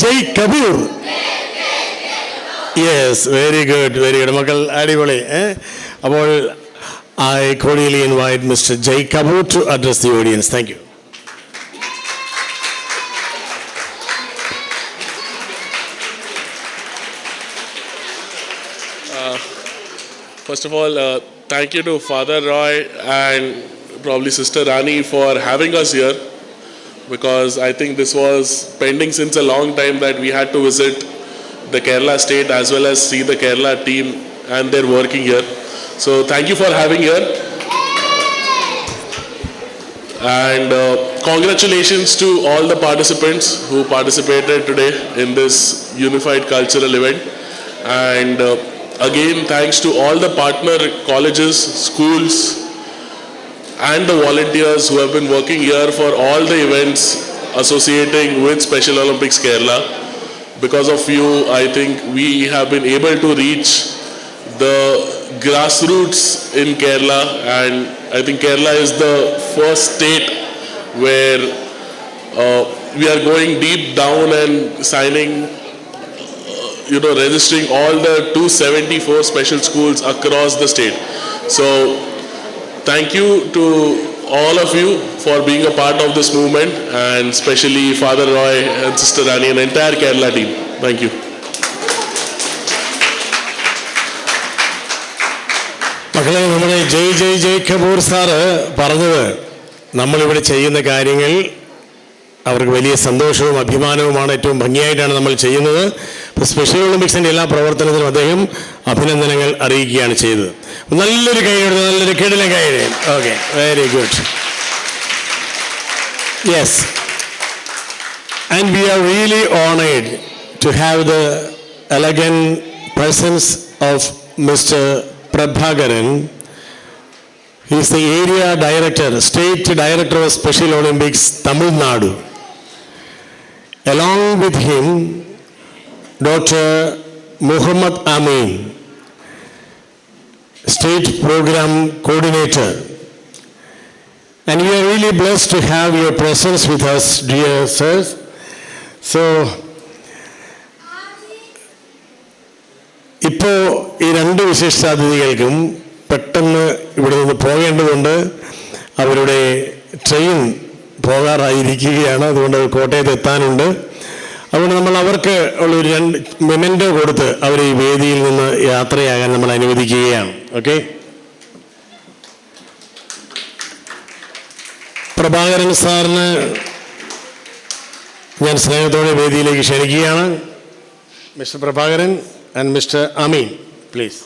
Jai Kapoor. Yes, very good, very good. Makal adivoli. I cordially invite Mr. Jai Kapoor to address the audience. Thank you. First of all, thank you to Father Roy and probably Sister Rani for having us here, because I think this was pending since a long time that we had to visit the Kerala state as well as see the Kerala team and their working here. So thank you for having here. And congratulations to all the participants who participated today in this unified cultural event. And again, thanks to all the partner colleges, schools, and the volunteers who have been working here for all the events associating with Special Olympics Kerala. Because of you, I think we have been able to reach the grassroots in Kerala, and I think Kerala is the first state where we are going deep down and signing, registering all the 274 special schools across the state. So thank you to all of you for being a part of this movement, and especially Father Roy and Sister Rani and the entire Kerala team. Thank you. മക്കളെ, നമ്മുടെ ജയ് Kapoor sir പറഞ്ഞത് നമ്മളിവിടെ ചെയ്യുന്ന കാര്യങ്ങൾ അവർക്ക് വലിയ സന്തോഷവും അഭിമാനവുമാണ്. ഏറ്റവും ഭംഗിയായിട്ടാണ് നമ്മൾ ചെയ്യുന്നത്. ഇപ്പോൾ സ്പെഷ്യൽ ഒളിമ്പിക്സിൻ്റെ എല്ലാ പ്രവർത്തനത്തിനും അദ്ദേഹം അഭിനന്ദനങ്ങൾ അറിയിക്കുകയാണ് ചെയ്തത്. നല്ലൊരു കൈയ്യടി, നല്ലൊരു കിടിലൻ കൈയ്യടി. Okay, very good. Yes, and we are really honoured to have the elegant presence of mister Prabhakaran. He is the area director, state director of Special Olympics, Tamil Nadu. Along with him, Dr. Muhammad Amin, state program coordinator. And we are really blessed to have your presence with us, dear sirs. So, ഇപ്പോൾ ഈ രണ്ട് വിശിഷ്ടാതിഥികൾക്കും പെട്ടെന്ന് ഇവിടെ നിന്ന് പോകേണ്ടതുണ്ട്. അവരുടെ train പോകാറായിരിക്കുകയാണ്. അതുകൊണ്ട് കോട്ടയത്ത് എത്താനുണ്ട്. അതുകൊണ്ട് നമ്മൾ അവർക്ക് ഉള്ളൊരു രണ്ട് മെമൻറ്റോ കൊടുത്ത് അവർ ഈ വേദിയിൽ നിന്ന് യാത്രയാകാൻ നമ്മൾ അനുവദിക്കുകയാണ്. ഓക്കെ, പ്രഭാകരൻ സാറിന് ഞാൻ സ്നേഹത്തോടെ വേദിയിലേക്ക് ക്ഷണിക്കുകയാണ്. Mister Prabhakaran and Mr. Amin, please.